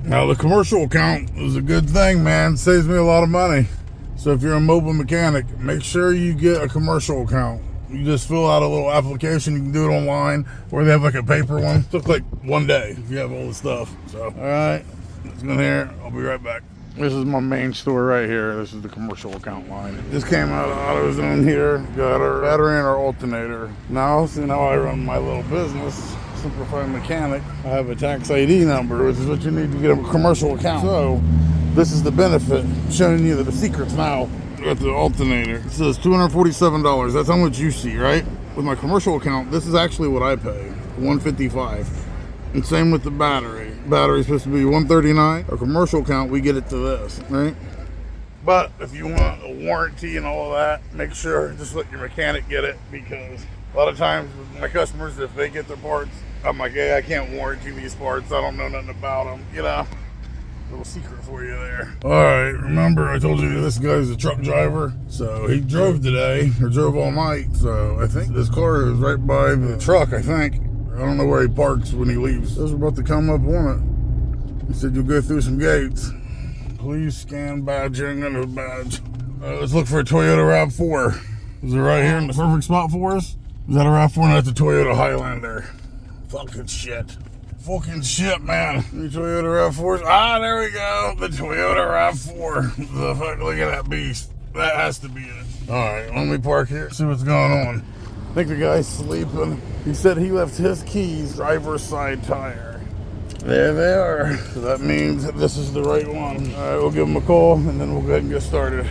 Now the commercial account is a good thing, man. It saves me a lot of money. So if you're a mobile mechanic, make sure you get a commercial account. You just fill out a little application. You can do it online, or they have like a paper one. It took like one day if you have all the stuff. So, all right, let's go in here. I'll be right back. This is my main store right here. This is the commercial account line. Just came out of AutoZone here. Got our battery and our alternator. Now, see how I run my little business, Semper Fi Mechanic. I have a tax ID number, which is what you need to get a commercial account. So, this is the benefit. I'm showing you the secrets now. Got the alternator. It says $247. That's how much you see, right? With my commercial account, this is actually what I pay, $155. And same with the battery. Battery's supposed to be $139. A commercial account, we get it to this, right? But if you want a warranty and all of that, make sure just let your mechanic get it, because a lot of times with my customers, if they get their parts, I'm like, hey, I can't warranty these parts. I don't know nothing about them, you know? Little secret for you there. All right, remember I told you this guy's a truck driver, so he drove today, or drove all night, so I think this car is right by the truck, I think. I don't know where he parks when he leaves. Those are about to come up on it. He said you'll go through some gates. Please scan badging and a badge. Let's look for a Toyota RAV4. Is it right here in the perfect spot for us? Is that a RAV4? No, that's a Toyota Highlander. Fucking shit. Fucking shit, man. Any Toyota RAV4s? Ah, there we go. The Toyota RAV4. The fuck, look at that beast. That has to be it. All right, let me park here, see what's going on. I think the guy's sleeping. He said he left his keys driver's side tire. There they are. So that means that this is the right one. All right, we'll give him a call and then we'll go ahead and get started.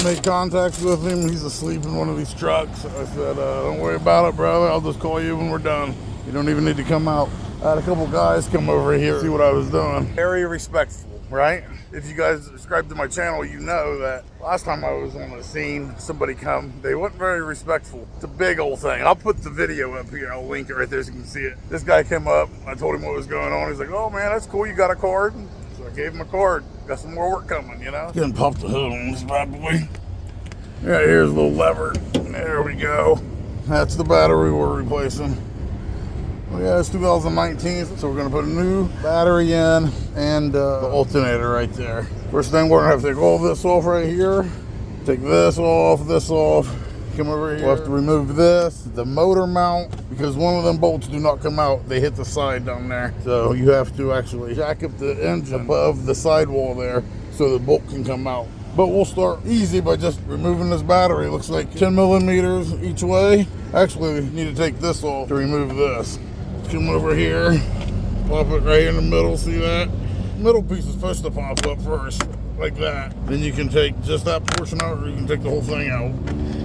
Make contact with him. He's asleep in one of these trucks. I said, don't worry about it, brother. I'll just call you when we're done. You don't even need to come out. I had a couple guys come over here, see what I was doing. Very respectful, right? If you guys subscribe to my channel, you know that last time I was on the scene, somebody come, they weren't very respectful. It's a big old thing. I'll put the video up here. I'll link it right there so you can see it. This guy came up. I told him what was going on. He's like, oh man, that's cool. You got a card? So I gave him a card. Got some more work coming, you know? Getting popped the hood on this bad boy. Yeah, here's a little lever. There we go. That's the battery we're replacing. Yeah, it's 2019, so we're going to put a new battery in and the alternator right there. First thing, we're going to have to take all this off right here. Take this off, come over here. We'll have to remove this, the motor mount, because one of them bolts do not come out. They hit the side down there. So you have to actually jack up the engine above the sidewall there so the bolt can come out. But we'll start easy by just removing this battery. It looks like 10 millimeters each way. Actually, we need to take this off to remove this. Come over here, pop it right in the middle, see that? Middle piece is supposed to pop up first, like that. Then you can take just that portion out, or you can take the whole thing out.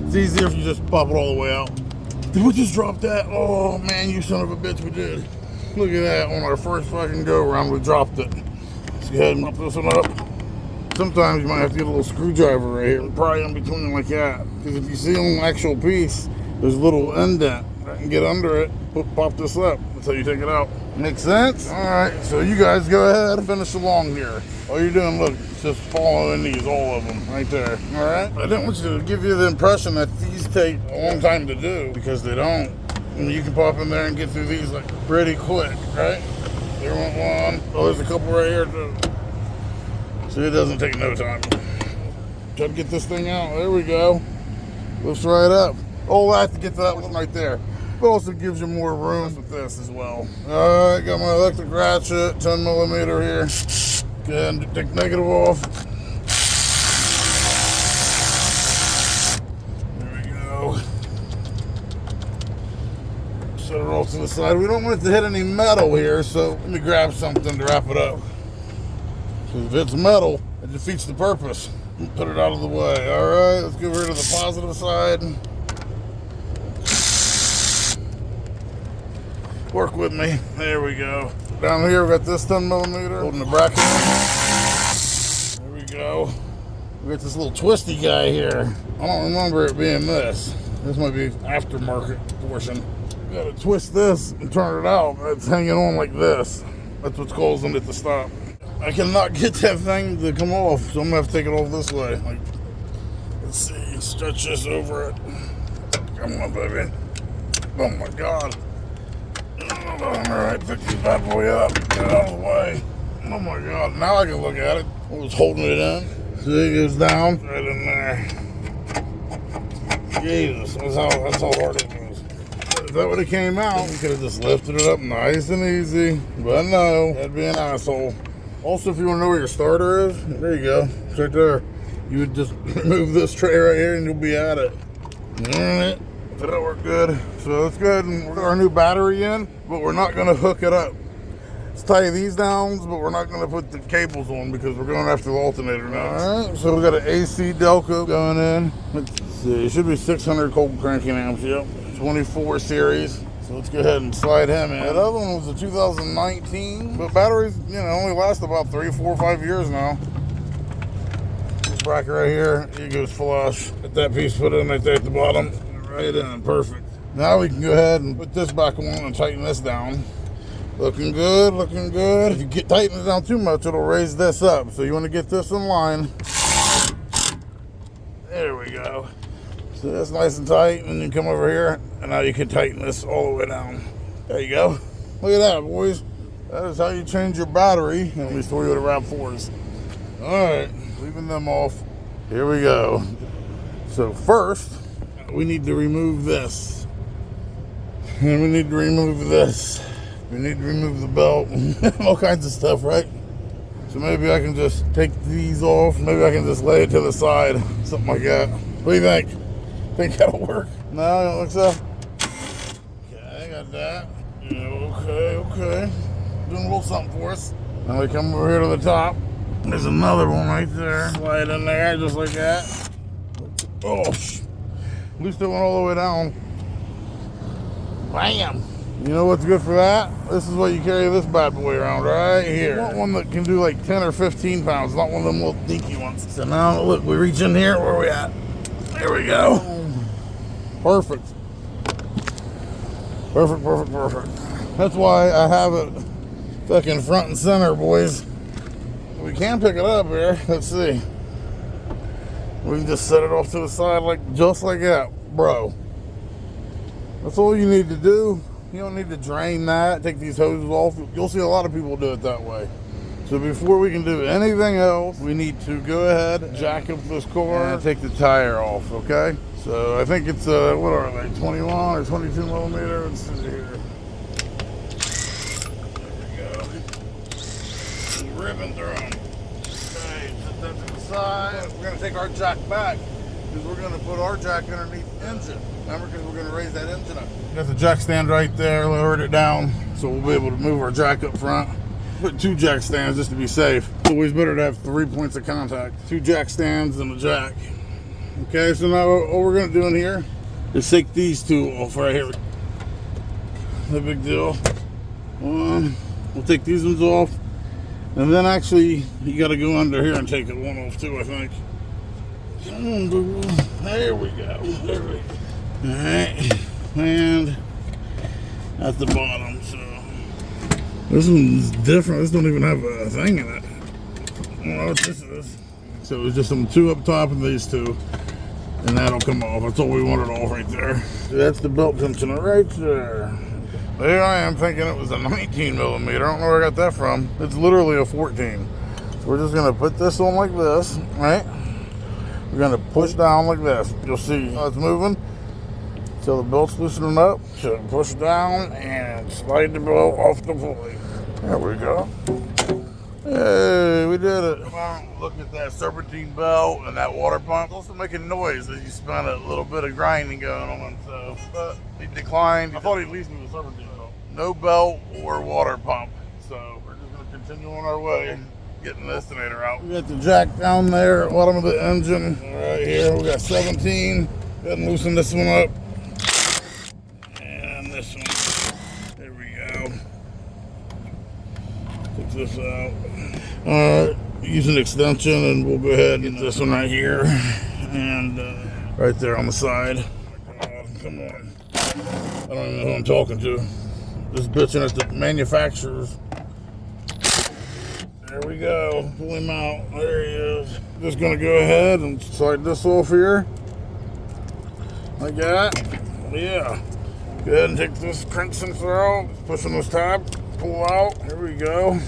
It's easier if you just pop it all the way out. Did we just drop that? Oh man, you son of a bitch, we did. Look at that, on our first fucking go around, we dropped it. Let's go ahead and pop this one up. Sometimes you might have to get a little screwdriver right here, probably in between like that. Because if you see on the actual piece, there's a little indent. I can get under it, pop this up. That's how you take it out. Makes sense? All right, so you guys go ahead and finish along here. All you're doing, look, just following these, all of them, right there. All right? I didn't want you to give you the impression that these take a long time to do, because they don't. And you can pop in there and get through these like pretty quick, right? There went one. Oh, there's a couple right here too. So it doesn't take no time. Try to get this thing out. There we go. Lifts right up. Oh, I have to get to that one right there. It also gives you more room with this as well. All right, got my electric ratchet, 10 millimeter here. Go ahead and take negative off. There we go. Set it off to the side. We don't want it to hit any metal here, so let me grab something to wrap it up. Because if it's metal, it defeats the purpose. Put it out of the way. All right, let's get rid of the positive side. Work with me. There we go. Down here, we got this 10 millimeter holding the bracket. There we go. We got this little twisty guy here. I don't remember it being this. This might be aftermarket portion. You gotta twist this and turn it out. It's hanging on like this. That's what's causing it to stop. I cannot get that thing to come off, so I'm gonna have to take it off this way. Like, let's see, stretch this over it. Come on, baby. Oh my God. All right, pick this bad boy up, get it out of the way. Oh my God, now I can look at it. I was holding it in. See, it goes down right in there. Jesus, that's how hard it was. If that would have came out, you could have just lifted it up nice and easy. But no, that'd be an asshole. Also, if you want to know where your starter is, there you go. It's right there. You would just remove this tray right here and you'll be at it. Alright, that'll work good. So let's go ahead and put our new battery in, but we're not going to hook it up. Let's tie these down, but we're not going to put the cables on because we're going after the alternator now. Alright, so we got an AC Delco going in. Let's see, it should be 600 cold cranking amps, yep. 24 series. So let's go ahead and slide him in. That other one was a 2019, but batteries, only last about 3, 4, 5 years now. This bracket right here, it goes flush. Get that piece put in right there at the bottom. Right in, perfect. Now we can go ahead and put this back on and tighten this down. Looking good, looking good. If you tighten it down too much, it'll raise this up. So you want to get this in line. There we go. So that's nice and tight, and then come over here, and now you can tighten this all the way down. There you go. Look at that, boys. That is how you change your battery, at least for you with the Rav4s. Alright, leaving them off. Here we go. So first, we need to remove this. And we need to remove this. We need to remove the belt. All kinds of stuff, right? So maybe I can just take these off. Maybe I can just lay it to the side. Something like that. What do you think? Think that'll work? No, I don't think so. Okay, I got that. Yeah, okay. Doing a little something for us. Now we come over here to the top. There's another one right there. Slide in there just like that. Oh, at least it went all the way down. Bam! You know what's good for that? This is what you carry this bad boy around right here. You want one that can do like 10 or 15 pounds, not one of them little dinky ones. So now look, we reach in here, where are we at? There we go. Perfect. Perfect. That's why I have it fucking front and center, boys. We can pick it up here. Let's see. We can just set it off to the side just like that, bro. That's all you need to do. You don't need to drain that, take these hoses off. You'll see a lot of people do it that way. So before we can do anything else, we need to go ahead, jack up this car, and take the tire off, okay? So I think it's, what are they, 21 or 22 millimeter? Let's see here. There we go. Ribbon through them. Okay, set that to the side. We're gonna take our jack back because we're gonna put our jack underneath the engine. Remember, because we're gonna raise that engine up. Got the jack stand right there, lowered it down, so we'll be able to move our jack up front. Put 2 jack stands just to be safe. It's always better to have 3 points of contact. 2 jack stands and a jack. Okay, so now all we're gonna do in here is take these 2 off right here. No big deal. We'll take these ones off. And then actually, you gotta go under here and take one off too, I think. Come on, boo. There we go. There we go. Alright. And at the bottom, so. This one's different. This don't even have a thing in it. I don't know what this is. So it's just some 2 up top and these 2. And that'll come off. That's all we wanted off right there. So that's the belt tensioner right there. There I am thinking it was a 19 millimeter. I don't know where I got that from. It's literally a 14. So we're just gonna put this on like this, right? We're gonna push down like this. You'll see how it's moving. So the belt's loosening up. So push down and slide the belt off the pulley. There we go. Hey, we did it. Come on, look at that serpentine belt and that water pump. It's also making noise as you spin a little bit of grinding going on. So, but he declined. I thought he'd leave me with serpentine belt. No belt or water pump. So we're just gonna continue on our way, getting the alternator out. We got the jack down there at the bottom of the engine. Right here, we got 17. Go ahead and loosen this one up. And this one. There we go. Take this out. Alright, use an extension and we'll go ahead and get this one right here. And right there on the side. Oh my God, come on. I don't even know who I'm talking to. Just bitching at the manufacturers. There we go. Pull him out. There he is. Just gonna go ahead and slide this off here. Like that. Yeah. Go ahead and take this crank sensor out. Push on this tab. Pull out. Here we go.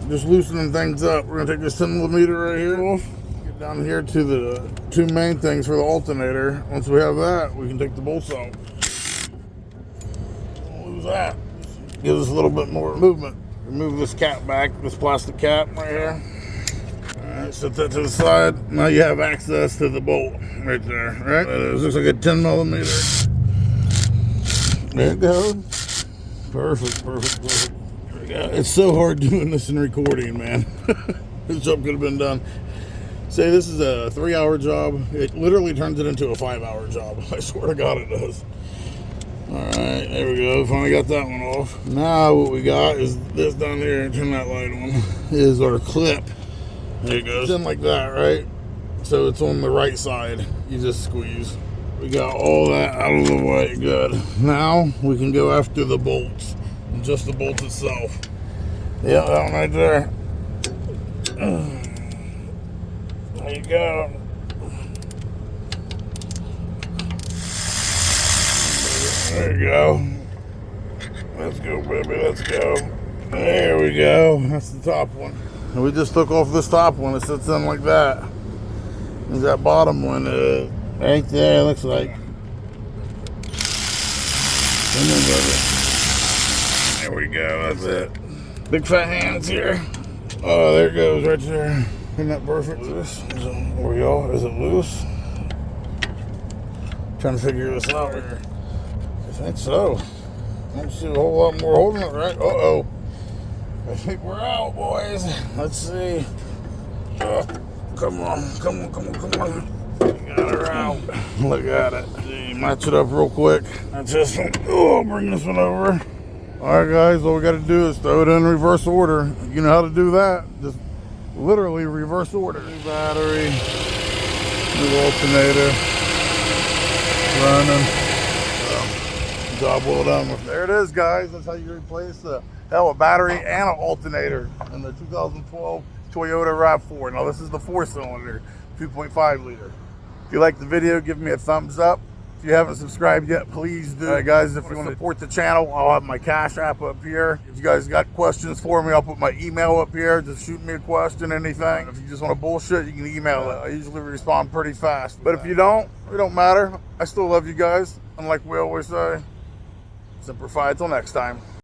just loosening things up. We're gonna take this 10mm right here off. Get down here to the two main things for the alternator. Once we have that, we can take the bolts out. Don't lose that. Gives us a little bit more movement. Remove this cap back, this plastic cap right here. Alright, set that to the side. Now you have access to the bolt right there, right? It looks like a 10mm. There it goes. Perfect, perfect, perfect. There we go. It's so hard doing this and recording, man. This job could have been done. Say this is a 3-hour job. It literally turns it into a 5-hour job. I swear to God it does. Alright, there we go. Finally got that one off. Now what we got is this down here. Turn that light on. Is our clip. There it goes. It's in like that, right? So it's on the right side. You just squeeze. We got all that out of the way. Good. Now we can go after the bolts. Just the bolts itself. Yeah, that one right there. There you go. There you go. Let's go, baby. Let's go. There we go. That's the top one. And we just took off this top one. It sits in like that. There's that bottom one right there. Looks like. There we go. That's it. Big fat hands here. Oh, there it goes right there. Isn't that perfect? There we go. Is it loose? Trying to figure this out here. I think so. I don't see a whole lot more holding it, right? Uh-oh. I think we're out, boys. Let's see. Come on, come on, come on, come on. We got her out. Look at it. See, match it up real quick. That's this one. Oh, bring this one over. All right, guys, all we got to do is throw it in reverse order. You know how to do that. Just literally reverse order. New battery, new alternator, running. Job well done. There it is, guys. That's how you replace a battery and an alternator in the 2012 Toyota Rav4. Now this is the 4-cylinder, 2.5 liter. If you like the video, give me a thumbs up. If you haven't subscribed yet, please do. All right, guys, if you want to support the channel, I'll have my Cash App up here. If you guys got questions for me, I'll put my email up here. Just shoot me a question, anything. If you just want to bullshit, you can email it. I usually respond pretty fast. But if you don't, it don't matter. I still love you guys. And like we always say, Semper Fi, till next time.